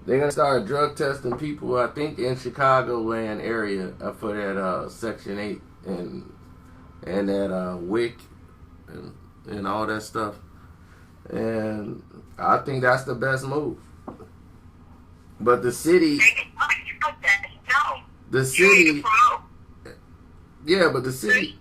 They're gonna start drug testing people, I think, in Chicagoland area for that Section 8 and that WIC and all that stuff. And I think that's the best move. But the city, yeah, but the city.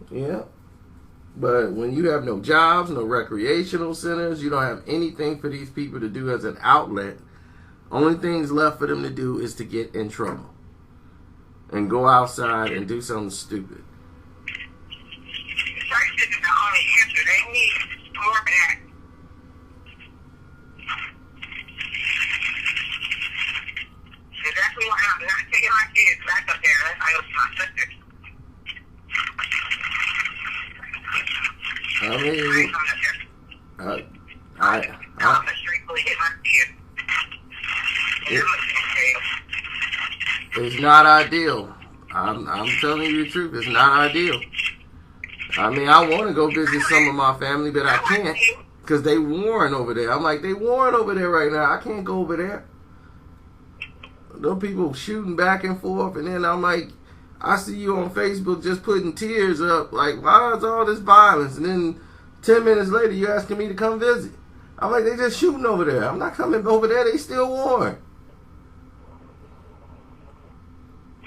Yeah, but when you have no jobs, no recreational centers, you don't have anything for these people to do as an outlet. Only things left for them to do is to get in trouble and go outside and do something stupid. They need more back. So that's why I'm not taking my kids back up there. That's why I was my sister. I mean, it's not ideal. I'm telling you the truth. It's not ideal. I mean, I want to go visit some of my family, but I can't because they warring over there. I'm like, they warring over there right now. I can't go over there. Those people shooting back and forth, and then I'm like, I see you on Facebook just putting tears up. Like, why is all this violence? And then 10 minutes later, you asking me to come visit. I'm like, they just shooting over there. I'm not coming over there. They still warring.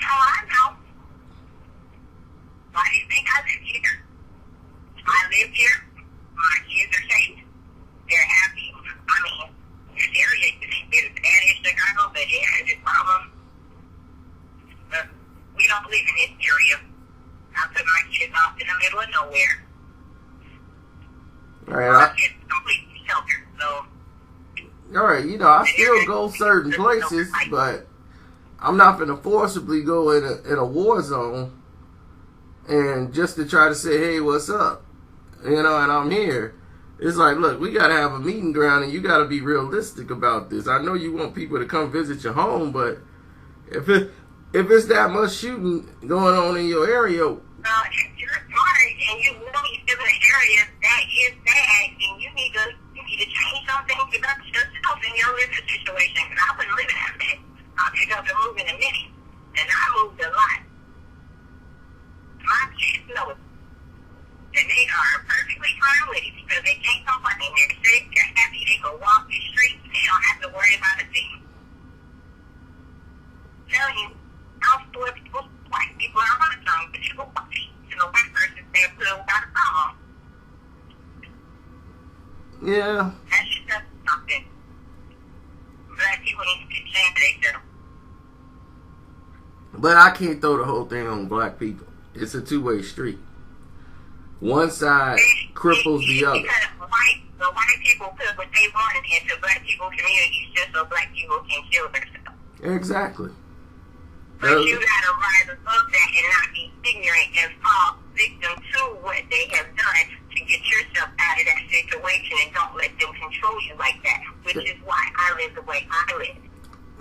I know. Why do you think I live here? I live here. My kids are safe. They're happy. I mean, this area is bad in Chicago, but it has its problem. But we don't live in this area. I put my kids off in the middle of nowhere. All right. It's completely sheltered, so. All right, you know, I still go certain places, but I'm not going to forcibly go in a war zone and just to try to say, hey, what's up? You know, and I'm here. It's like, look, we got to have a meeting ground, and you got to be realistic about this. I know you want people to come visit your home, but if it's that much shooting going on in your area, if you're smart and you know you live in an area that is bad, then you need to change something about yourself in your living situation. Because I wouldn't live in that bed. I'll pick up and move in a minute, and I moved a lot. My kids know it. And they are perfectly fine with it because they can't complain. They're sick, they're happy, they can walk the streets, they don't have to worry about a thing. Tell you, I'll split people, white people are on the tongue, but you go walk the streets and a white person there still got a problem. yeah. That's just something. Black people need to change themselves. But I can't throw the whole thing on black people. It's a two-way street. One side cripples the other. Because the white people put what they wanted into black people's communities just so black people can kill themselves. Exactly. But you gotta rise above that and not be ignorant and fall victim to what they have done to get yourself out of that situation and don't let them control you like that, which is why I live the way I live.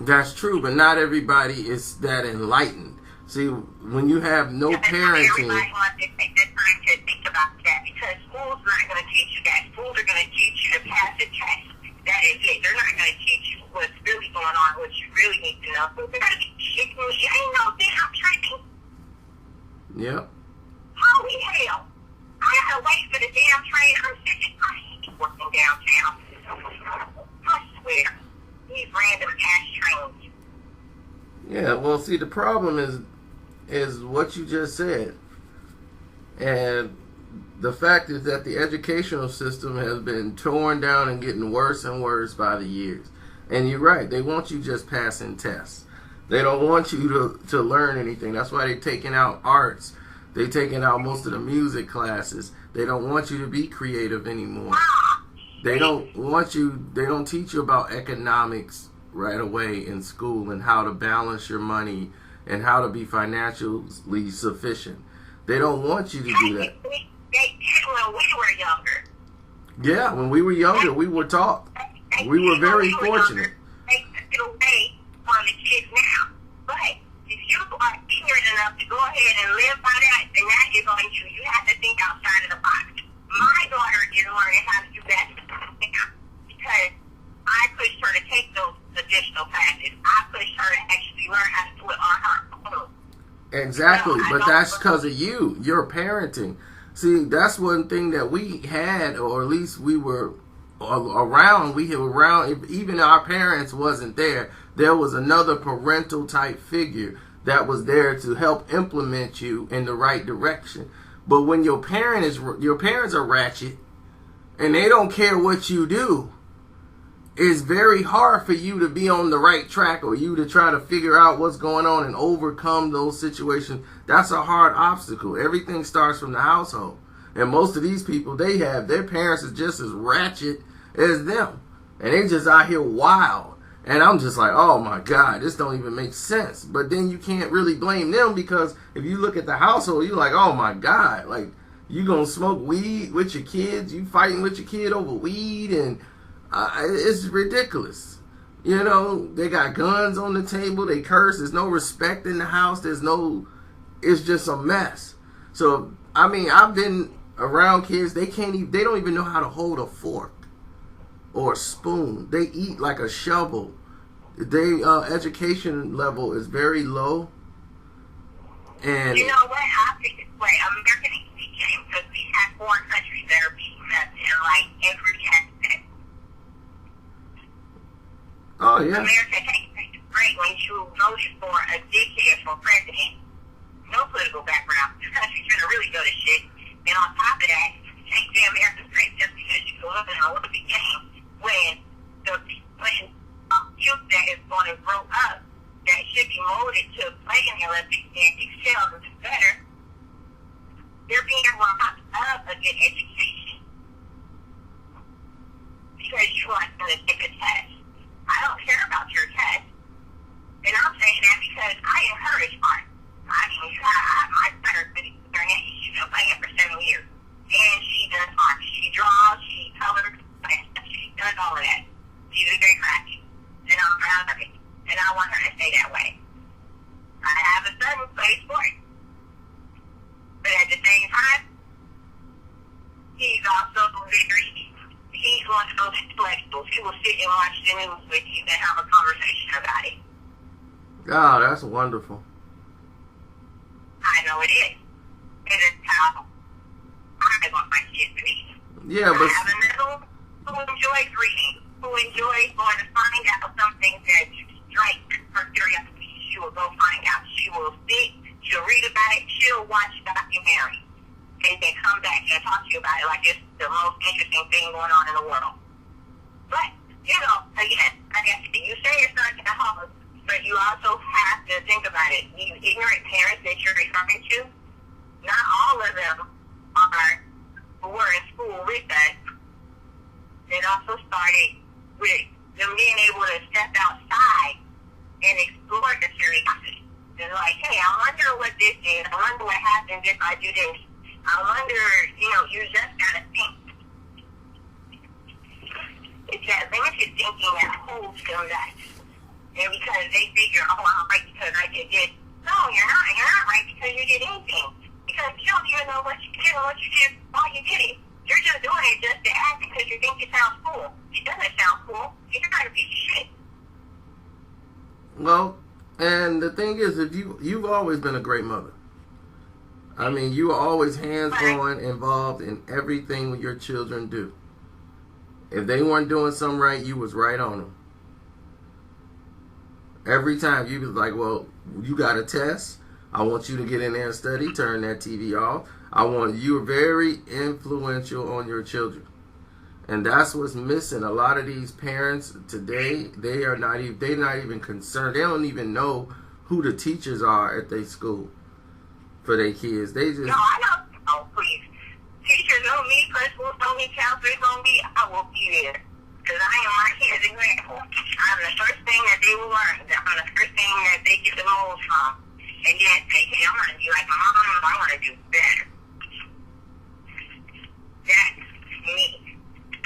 That's true, but not everybody is that enlightened. See, when you have no parenting. Everybody wants to take the time to think about that because school's not going to teach you that. Schools are going to teach you to pass the test. That is it. They're not going to teach you what's really going on, what you really need to know. So they're going to teach you. Ain't no damn training. Yep. Holy hell. I got to wait for the damn train. I'm sick and I hate working downtown. I swear. These random ass trains. Yeah, well, see, the problem is what you just said. And the fact is that the educational system has been torn down and getting worse and worse by the years. And you're right, they want you just passing tests. They don't want you to learn anything. That's why they're taking out arts. They're taking out most of the music classes. They don't want you to be creative anymore. They don't teach you about economics right away in school and how to balance your money and how to be financially sufficient. They don't want you to do that. They did when we were younger. Yeah, when we were younger, we were taught. We were very fortunate. ahead and live by that, then that is on you. You have to think outside of the box. My daughter is learning how to do that because I pushed her to take those additional classes. I pushed her to actually learn how to do it on her own. Exactly, but that's because of you. Your parenting. See, that's one thing that we had, or at least we were around. We were around. If even our parents wasn't there, there was another parental type figure that was there to help implement you in the right direction. But when your parents are ratchet and they don't care what you do, it's very hard for you to be on the right track, or you to try to figure out what's going on and overcome those situations. That's a hard obstacle. Everything starts from the household. And most of these people, their parents is just as ratchet as them. And they just out here wild. And I'm just like, oh my God, this don't even make sense. But then you can't really blame them, because if you look at the household, you're like, oh my God, like, you gonna smoke weed with your kids? You fighting with your kid over weed? And it's ridiculous. You know, they got guns on the table. They curse. There's no respect in the house. It's just a mess. So, I mean, I've been around kids. They don't even know how to hold a fork or a spoon. They eat like a shovel. Their education level is very low. And you know what? I think it's like American became, because we have foreign countries that are beating us in like every aspect. Oh, yeah. America takes great when you voted for a dickhead for president. No political background. This country's gonna really go to shit. And on top of that, take the American great just because you go up in an Olympic game when youth that is going to grow up that should be molded to play in the Olympics and excel and do better, they're being robbed of a good education because you want them to take a test. I don't care about your test. And I'm saying that because I encourage art. I mean, my daughter's been she's been playing for 7 years. And she does art. She draws, she colors, she does all of that. She's very crafty. And I'm proud of it. And I want her to stay that way. I have a son who plays sports. But at the same time, he's also he's one of those intellectuals who will sit and watch the news with you and have a conversation about it. Oh, that's wonderful. I know it is. It is how I want my kids to be. Yeah, but I have another who enjoys reading, who enjoys going to find out something that strikes her curiosity. She will go find out. She will sit, she'll read about it, she'll watch documentaries, and then come back and talk to you about it like it's the most interesting thing going on in the world. But, you know, again, I guess you say it's not at home, but you also have to think about it. These ignorant parents that you're referring to, not all of them were in school with us. It also started with them being able to step outside and explore the curiosity. They're like, hey, I wonder what this is. I wonder what happens if I do this. I wonder, you know, you just gotta think. It's that limited thinking that holds them back. And because they figure, oh, I'm right because I did this. No, you're not. You're not right because you did anything. Because you don't even know what you did or what you did while you did it. You're just doing it just to act because you think it sounds cool. It doesn't sound cool. You're not a piece of shit. Well, and the thing is, if you've always been a great mother. I mean, you are always hands-on, involved in everything your children do. If they weren't doing something right, you was right on them. Every time you was like, well, you got a test. I want you to get in there and study. Turn that TV off. You're very influential on your children. And that's what's missing. A lot of these parents today, they're not even concerned. They don't even know who the teachers are at their school for their kids. They just... No, I know. Oh, please. Teachers know me, principals know me, counselors know me. I will be there. Because I am my kids' example. I'm the first thing that they will learn. I'm the first thing that they get the most from. And then say, hey, I want to be like my mom. I want to do better. That's me.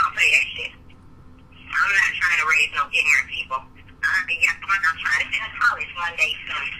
I'll say that shit. I'm not trying to raise no ignorant people. I'm not trying to finish college one day soon.